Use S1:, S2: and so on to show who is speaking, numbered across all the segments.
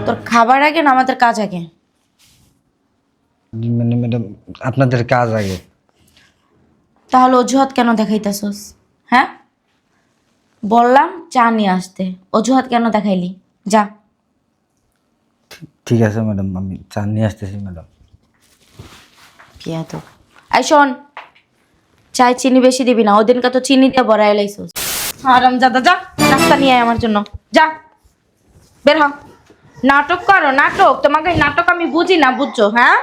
S1: তোর খাবার আগে না আমাদের কাজ আগে?
S2: মানে ম্যাডাম আপনাদের কাজ আগে।
S1: তাহলে অজুহাত কেন দেখাইতেছস? হ্যাঁ, বললাম চা নিয়ে আসতে, অজুহাত কেন দেখাইলি? যা।
S2: ঠিক আছে ম্যাডাম, আমি চা নিয়ে আসতেছি ম্যাডাম।
S1: পিয়া তো আই শোন, চায় চিনি বেশি দিবি না, ওদিনকে তো চিনি দিয়ে বড়াই লাইছস। আরাম জাদা, যা নাস্তা নিয়ে আয় আমার জন্য, যা। বের হ। নাটক করো নাটক, তোমাকে এই নাটক আমি বুঝি না, বুঝছো? হ্যাঁ,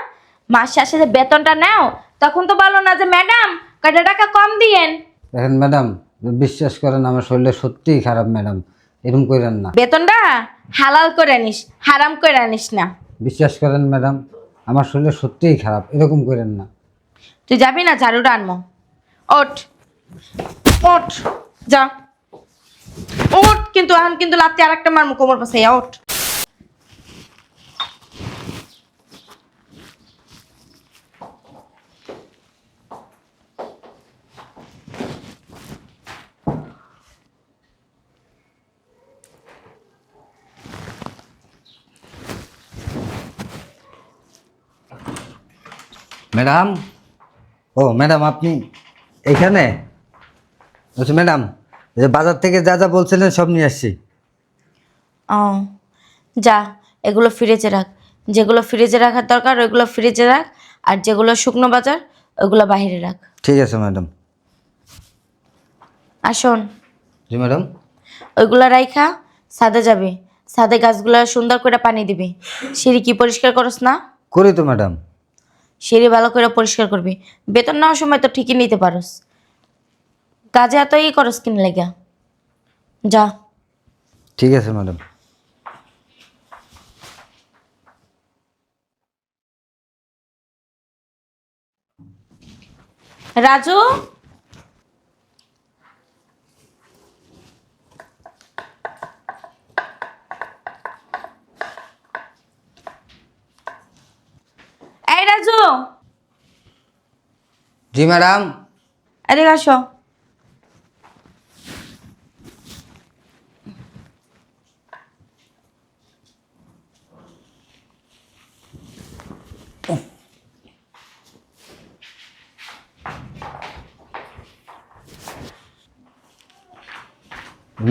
S1: মাস শেষে যে বেতনটা নাও তখন তো বলো না যে ম্যাডাম কয়টা টাকা কম দিয়েন।
S2: দেখেন ম্যাডাম, বিশ্বাস করেন আমার শরীরটা সত্যিই খারাপ ম্যাডাম, এরকম করেন না।
S1: বেতনটা হালাল করে নিস, হারাম করে নিস না।
S2: বিশ্বাস করেন ম্যাডাম, আমার শরীরটা সত্যিই খারাপ, এরকম করেন না।
S1: তুই যাবি না? ঝাড়ুটা আনবো। ওঠ, ওঠ, যা, ওঠ। কিন্তু এখন কিন্তু লাত্তি আর একটা মারমু কোমর পাশে, ওঠ।
S2: ম্যাডাম, ও ম্যাডাম আপনি এখানে? বলছি ম্যাডাম, এই যে বাজার থেকে যা যা বলছিলেন সব নিয়ে আসছি।
S1: ও, যা, এগুলো ফ্রিজে রাখ। যেগুলো ফ্রিজে রাখার দরকার ওইগুলো ফ্রিজে রাখ, আর যেগুলো শুকনো বাজার ওইগুলো বাইরে রাখ।
S2: ঠিক আছে ম্যাডাম।
S1: আর শোন,
S2: জি ম্যাডাম।
S1: ওইগুলো রাইখা ছাদে যাবি, ছাদে গাছগুলো সুন্দর করে পানি দিবি। সিঁড়ি কি পরিষ্কার করস না?
S2: করি তো ম্যাডাম।
S1: সিঁড়ি ভালো করে পরিষ্কার করবি। বেতন নেওয়ার সময় তো ঠিকই নিতে পারস, কাজে এত ই করস কিন লেগা। যা।
S2: ঠিক আছে ম্যাডাম।
S1: রাজু, এই রাজু,
S2: জি ম্যাডাম।
S1: এদিকে আসো।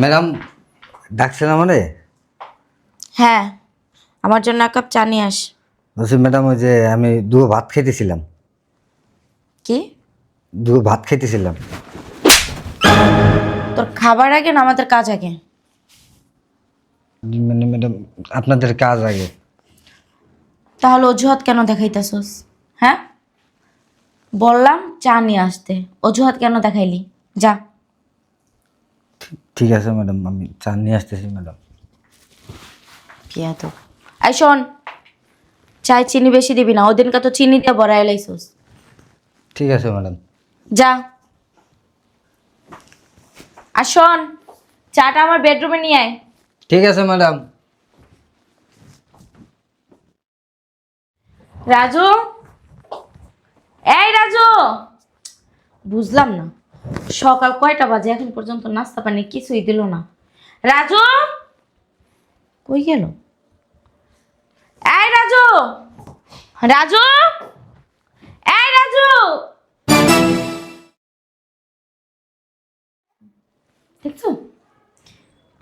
S2: ম্যাডাম ডাকছেন আমারে?
S1: হ্যাঁ, আমার জন্য এক কাপ চা নিয়ে আস।
S2: বলছি ম্যাডাম, ওই যে আমি দুটো ভাত খাইতেছিলাম।
S1: কি?
S2: দুটো ভাত খাইতেছিলাম।
S1: তোর খাবার আগে না আমাদের কাজ আগে?
S2: মানে ম্যাডাম আপনাদের কাজ আগে।
S1: তাহলে অজুহাত কেন দেখাইতেছস? হ্যাঁ, বললাম চা নিয়ে আসতে, অজুহাত কেন দেখাইলি? যা।
S2: ঠিক আছে ম্যাডাম, আমি চা নিয়ে আসতেছি ম্যাডাম।
S1: পিয়া তো আই শোন, চায় চিনি বেশি দিবি না, ওদিনকে তো চিনি দিয়ে বড়াই লাইছস।
S2: ঠিক আছে ম্যাডাম।
S1: যা। আর শোন, চাটা আমার বেডরুমে নিয়ে আয়।
S2: ঠিক আছে ম্যাডাম।
S1: রাজু, এই রাজু, বুঝলাম না সকাল কয়টা বাজে এখন পর্যন্ত নাস্তা পানি কিছুই দিল না। রাজু কই গেল? এই রাজু, রাজু, এই রাজু। দেখছো,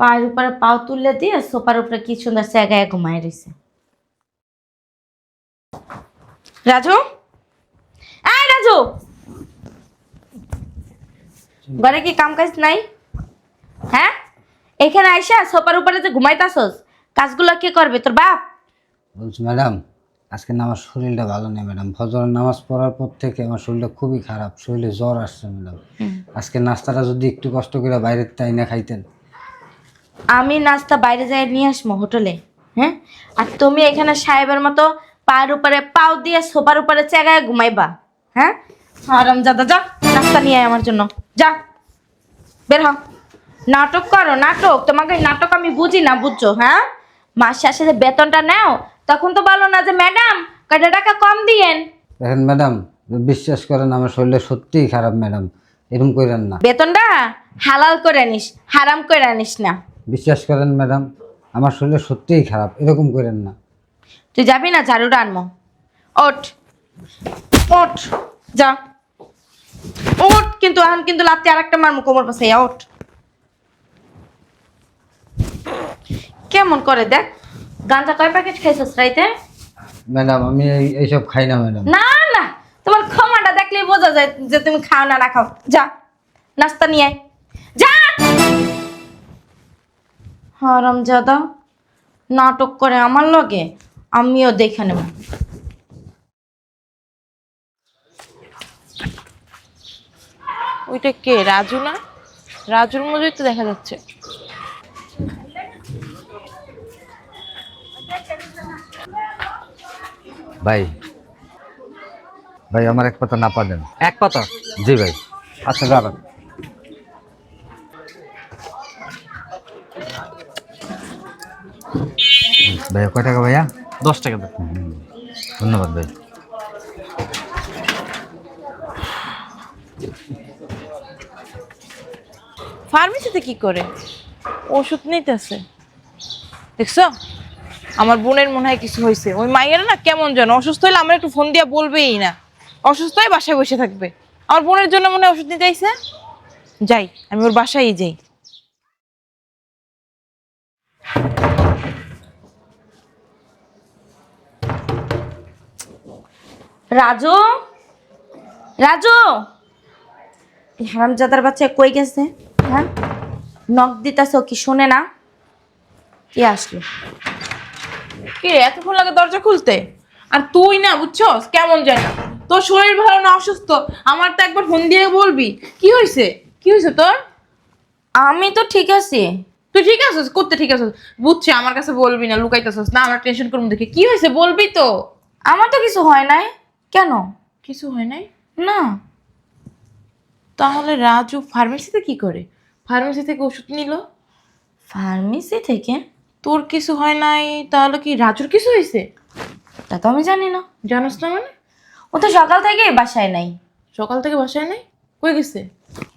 S1: পায়ের উপরে পাও তুললে দিয়ে সোফার উপরে কি সুন্দর জায়গায় ঘুমায় রয়েছে। রাজু, এই রাজু, ঘরে কি কাম কাজ নাই? হ্যাঁ, এখানে আইসা সোফার উপরে যে ঘুমাইতাছস, কাজগুলো কে করবে? তোর বাপ?
S2: বলছি ম্যাডাম, আজকে না আমার শরীরটা ভালো নেই ম্যাডাম। ফজরের নামাজ পড়ার পর থেকে আমার শরীরটা খুবই খারাপ, শরীরে জ্বর আসছে ম্যাডাম। আজকে নাস্তাটা যদি একটু কষ্ট করে বাইরের তাই না খাইতেন।
S1: আমি নাস্তা বাইরে যাই নিয়ে আসবো হোটেলে? হ্যাঁ, আর তুমি এখানে সাহেবের মতো পায়ের উপরে পাও দিয়ে সোফার উপরে চেগায় ঘুমাইবা? হ্যাঁ, আরাম জাদা, যা নাস্তা নিয়ে আয় আমার জন্য, যা। বের হ। নাটক করো নাটক, তোমাকে এই নাটক আমি বুঝি না, বুঝছো? হ্যাঁ, মাস শেষে যে বেতনটা নাও তখন তো বলো না যে ম্যাডাম কয়টা টাকা কম দিয়েন।
S2: দেখেন ম্যাডাম, বিশ্বাস করেন আমার শরীরটা সত্যিই খারাপ ম্যাডাম, এরকম করেন না।
S1: বেতনটা হালাল করে নিস, হারাম করে নিস না।
S2: বিশ্বাস করেন ম্যাডাম, আমার শরীরটা সত্যিই খারাপ, এরকম করেন না।
S1: তুই যাবি না? ঝাড়ুটা আনবো। ওঠ ওঠ, যা ওঠ। কিন্তু এখন কিন্তু লাত্তি আরেকটা মারমু কোমর পাশে, ওঠ। কেমন করে দেখ, গাঁজা কয় প্যাকেট খাইছিস রাইতে?
S2: ম্যাডাম আমি এইসব খাই না ম্যাডাম।
S1: না না, তোমার ক্ষমাটা দেখলেই বোঝা যায় যে তুমি খাও না না খাও। যা নাস্তা নিয়ে আয়, যা। হারামজাদা নাটক করে আমার লগে, আমিও দেখে নেব।
S3: ওইটা কে? রাজু না? রাজুর মতোই তো দেখা যাচ্ছে।
S4: ভাই ভাই আমার এক পাতা না পাবেন।
S2: এক পাতা?
S4: জি ভাই।
S2: আচ্ছা দাঁড়ান।
S4: ভাইয়া কয় টাকা ভাইয়া?
S5: 10 টাকা দেন।
S4: ধন্যবাদ ভাই।
S3: ফার্মেসিতে কি করে? ওষুধ নিতেছে। দেখছো, আমার বোনের মনে হয় কিছু হয়েছে। ওই মাইয়েরা না কেমন যেন অসুস্থ হলে আমরা একটু ফোন দিয়া বলবেই না, অসুস্থ হয়ে বাসায় বসে থাকবে। আমার বোনের জন্য মনে হয় ওষুধ নিতে আইছে। যাই, আমি ওর বাসায় যাই।
S1: রাজু, রাজু, এই হারামজাদার বাচ্চা কই গেছে? হ্যাঁ, নখ দিতেছ কি শোনে না? কে আসলো?
S3: কে এতক্ষণ লাগে দরজা খুলতে? আর তুই না বুঝছস কেমন জানি, তোর শরীর ভালো না, অসুস্থ। আমার তো একবার ফোন দিয়ে বলবি কি হয়েছে। কি হয়েছে তোর?
S1: আমি তো ঠিক আছি।
S3: তুই ঠিক আছিস? করতে ঠিক আছিস বুঝছি, আমার কাছে বলবি না, লুকাইতেছিস না, আমরা টেনশন করবো দেখে। কি হয়েছে বলবি তো?
S1: আমার তো কিছু হয় নাই। কেন?
S3: কিছু হয় নাই?
S1: না।
S3: তাহলে রাজু ফার্মেসিতে কি করে? ফার্মেসি থেকে ওষুধ নিল।
S1: ফার্মেসি থেকে?
S3: তোর কিছু হয় নাই, তাহলে কি রাজুর কিছু হয়েছে?
S1: তা তো আমি জানি না।
S3: জানোস না মানে?
S1: ও তো সকাল থেকে বাসায় নাই।
S3: সকাল থেকে বাসায় নাই? কই গেছে?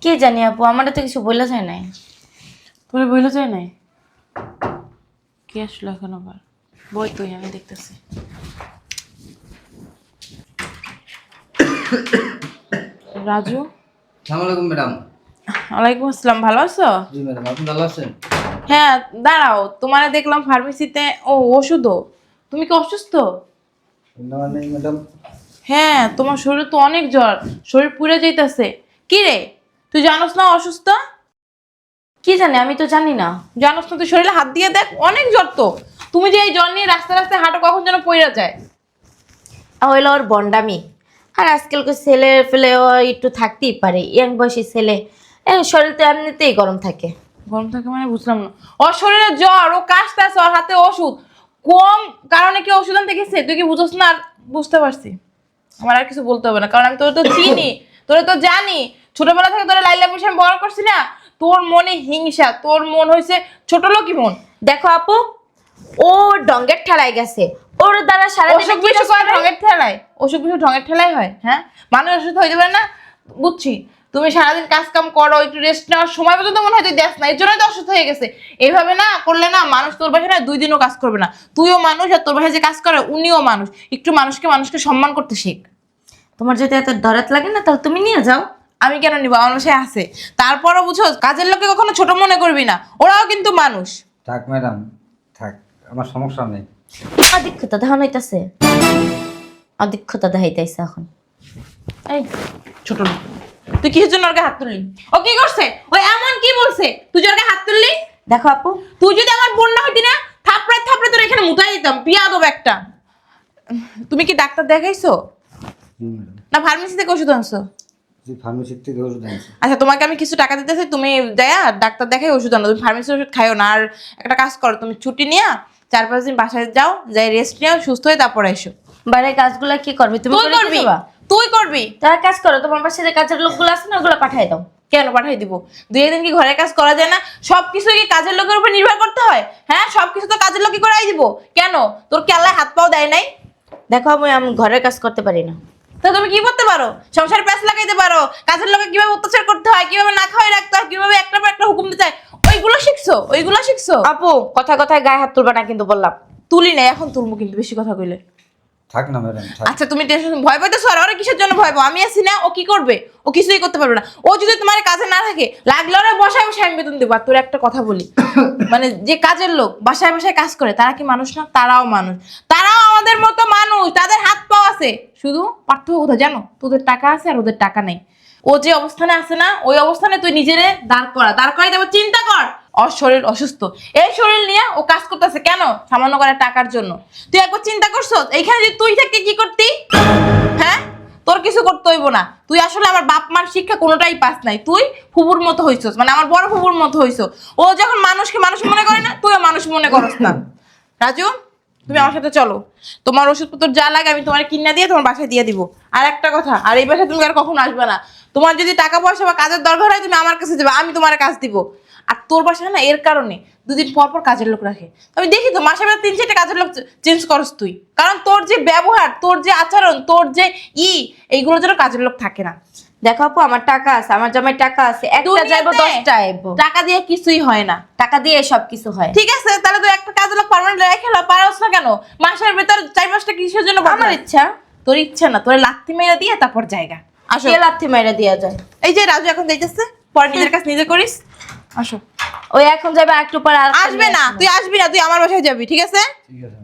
S1: কে জানি আপু, আমার তো কিছু বলে যায় নাই।
S3: তোরে বইলে যায় নাই? কে আসলো এখন আবার? বই তুই, আমি দেখতেছি। রাজু।
S2: আসসালামু আলাইকুম ম্যাডাম।
S3: ওয়ালাইকুম আসসালাম, ভালো আছো?
S2: জি ম্যাডাম, আপনি ভালো আছেন?
S3: হ্যাঁ দাঁড়াও, তোমারে দেখলাম ফার্মেসিতে। ও ওষুধও? তুমি কি অসুস্থ?
S2: না নেই ম্যাডাম।
S3: হ্যাঁ, তোমার শরীরে তো অনেক জ্বর, শরীর পুড়ে যাইতেছে। কি রে, তুই জানোস না অসুস্থ?
S1: কি জানি, আমি তো জানি না।
S3: জানোস না? তুই শরীরে হাত দিয়ে দেখ, অনেক জ্বর তো। তুমি যে এই জ্বর নিয়ে রাস্তায় রাস্তায় হাঁটো, কখন যেন পইরা যায়।
S1: হইলো ওর বন্ডামি। আর আজকালকার ছেলে ফেলে ও একটু থাকতেই পারে, ইয়াং বয়সী ছেলে। শরীর তো এমনিতেই গরম থাকে।
S3: গরম থাকে মানে বুঝলাম না। ওর শরীরে জ্বর, ও কাশতেছে, ওর হাতে ওষুধ কম কারণে কি ওষুধ আনতে গেছে? তুই কি বুঝোস না? আর বুঝতে পারছি, আমার আর কিছু বলতে হবে না, কারণ আমি তোর তো চিনি, তোরে তো জানি। ছোটবেলা থেকে তোরা লাইলা বসে আমি বড় করছি না। তোর মনে হিংসা, তোর মন হয়েছে ছোট লোকই মন।
S1: দেখো আপু, ও ডঙ্গের ঠেলায় গেছে। ওর দ্বারা সারাদিন
S3: অসুখ বিসুখ হয় ঢঙের ঠেলায়? অসুখ বিসুখ ঢঙের ঠেলায় হয়? হ্যাঁ, মানুষ অসুস্থ হইতে পারে না? বুঝছি, তুমি সারাদিন কাজ কাম করো, একটু রেস্ট নেওয়ার সময় পর্যন্ত মনে হয় তুই দেখ না, এর জন্যই তো অসুস্থ হয়ে গেছে। এইভাবে না করলে না, মানুষ তোর বাসায় না 2 দিনও কাজ করবে না। তুইও মানুষ, আর তোর বাসায় যে কাজ করে উনিও মানুষ। একটু মানুষকে সম্মান করতে শিখ।
S1: তোমার যদি এত দরাত লাগে না, তাহলে তুমি নিয়ে যাও।
S3: আমি কেন নিবো? আমার বাসায় আছে। তারপরও বুঝো, কাজের লোককে কখনো ছোট মনে করবি না, ওরাও কিন্তু মানুষ।
S2: থাক ম্যাডাম, থাক, আমার সমস্যা নেই।
S1: আধিক্যতা দেখানো হইতাছে, আধিক্যতা দেখাইতেছে এখন।
S3: এই ছোট লোক, তুই কিসের জন্য ওর গায়ে হাত তুললি? ও কি করছে? ও এমন কি বলছে তুই যে ওর গায়ে হাত তুললি?
S1: দেখো আপু,
S3: তুই যদি আমার বোন না হইতি না, থাপড়ায় থাপড়ায় তোর এখানে মুতাই দিতাম, বিয়াদব একটা। তুমি কি ডাক্তার দেখাইছো
S2: জি ম্যাডাম।
S3: না ফার্মেসি থেকে ওষুধ আনছো?
S2: জি ফার্মেসির থেকে ওষুধ আনছি।
S3: আচ্ছা, তোমাকে আমি কিছু টাকা দিতেছি, তুমি যায়া ডাক্তার দেখাই ওষুধ আনো। তুমি ফার্মেসির ওষুধ খাইও না। আর একটা কাজ করো, তুমি ছুটি নিয়ে 4-5 দিন বাসায় যাও, যাই রেস্ট নিও, সুস্থ হয়ে তারপর এসো।
S1: বাইরের কাজগুলো কি করবে? তুমি
S3: তুই
S1: করে
S3: করবি,
S1: দিবা?
S3: তুই করবি।
S1: তার কাজ করো, তোমার পাশে যে কাজের লোকগুলো আছে না, ওগুলো পাঠাই দাও।
S3: কেন পাঠাই দিব? 2 দিন কি ঘরের কাজ করা যায় না? সবকিছু কি কাজের লোকের উপর নির্ভর করতে হয়? হ্যাঁ, সবকিছু তো কাজের লোকই করাই দিব। কেন, তোর কি আল্লাহ হাত পাও দেয় নাই?
S1: দেখো আমি ঘরের কাজ করতে পারি না।
S3: তা তুমি কি করতে পারো? সংসারে প্যাঁচ লাগাইতে পারো, কাজের লোকে কিভাবে অত্যাচার করতে হয়, কিভাবে না খাওয়াই রাখতে হয়, কিভাবে একটার পর একটা হুকুম দিতে হয়, ওইগুলো শিখছো।
S1: আপু কথায় কথায় গায়ে হাত তুলবা না কিন্তু বললাম।
S3: তুলি না, এখন তুলবো কিন্তু বেশি কথা কইলে।
S2: থাক না ম্যাডাম থাক।
S3: আচ্ছা তুমি টেনশন ভয় পাইতেছো, আর ওরা কিসের জন্য ভয় পাও? আমি আছি না, ও কি করবে? ও কিছুই করতে পারবে না। ও যদি তোমার কাজে না থাকে, লাগলে ওরা বসায় বসায় আমি বেতন দেবো। আর তোর একটা কথা বলি, মানে যে কাজের লোক বাসায় বাসায় কাজ করে, তারা কি মানুষ না? তারাও মানুষ, তারাও আমাদের মতো মানুষ, তাদের হাত পা আছে। শুধু পার্থক্য কোথায় জানো? তোদের টাকা আছে আর ওদের টাকা নেই। ও যে অবস্থানে আছে না, ওই অবস্থানে তুই নিজেরে দাঁড় করাই দেবো। চিন্তা কর, ওর শরীর অসুস্থ, এই শরীর নিয়ে ও কাজ করতেছে কেন? সামান্য করে টাকার জন্য। তুই একবার চিন্তা করছো এইখানে যে তুই থাকতে কি করতি? হ্যাঁ, তোর কিছু করতে হইব না। তুই আসলে আমার বাপ মার শিক্ষা কোনোটাই পাস নাই, তুই ফুবুর মতো হইছস, মানে আমার বড় ফুবুর মতো হইছো। ও যখন মানুষকে মানুষ মনে করে না, তুইও মানুষ মনে করস না। রাজু, তুমি আমার সাথে চলো, তোমার ওষুধপত্র যা লাগে আমি তোমার কিনা দিয়ে তোমার বাসায় দিয়ে দিব। আর একটা কথা, আর এই বাসায় তুমি আর কখনো আসবে না। তোমার যদি টাকা পয়সা বা কাজের দরকার হয়, তুমি আমার কাছে যাবে, আমি তোমার কাজ দিব। আর তোর বাসায় না এর কারণে দুদিন পর পর কাজের লোক রাখে। আমি দেখি তো মাসে বেলা 3-4টা কাজের লোক চেঞ্জ করস তুই, কারণ তোর যে ব্যবহার, তোর যে আচরণ, তোর যে এইগুলোর জন্য কাজের লোক থাকে না।
S1: দেখো আপু, আমার টাকা আছে, আমার জামাই টাকা আছে, একটা যাইবো
S3: দুনিয়াতে
S1: 10টা আইবো।
S3: টাকা দিয়ে কিছুই হয় না।
S1: টাকা দিয়ে সব কিছু হয়।
S3: ঠিক আছে, তাহলে তুই একটা কাজের লোক পার্মানেন্ট রেখে পারস না কেন? মাসের ভেতর 4-5টা কিসের জন্য?
S1: আমার ইচ্ছা।
S3: তোর ইচ্ছা না, তোর লাথি মেরে দিয়ে তারপর জায়গা। আসো,
S1: কে লাথি মাইরা দিয়া যায়?
S3: এই যে রাজু এখন যাইতেছে, পরে নিজের কাজ নিজে করিস। আসো।
S1: ওই এখন যাবে একটু পরে আর
S3: আসবে না, তুই আসবি না, তুই আমার বাসায় যাবি, ঠিক আছে?
S2: ঠিক আছে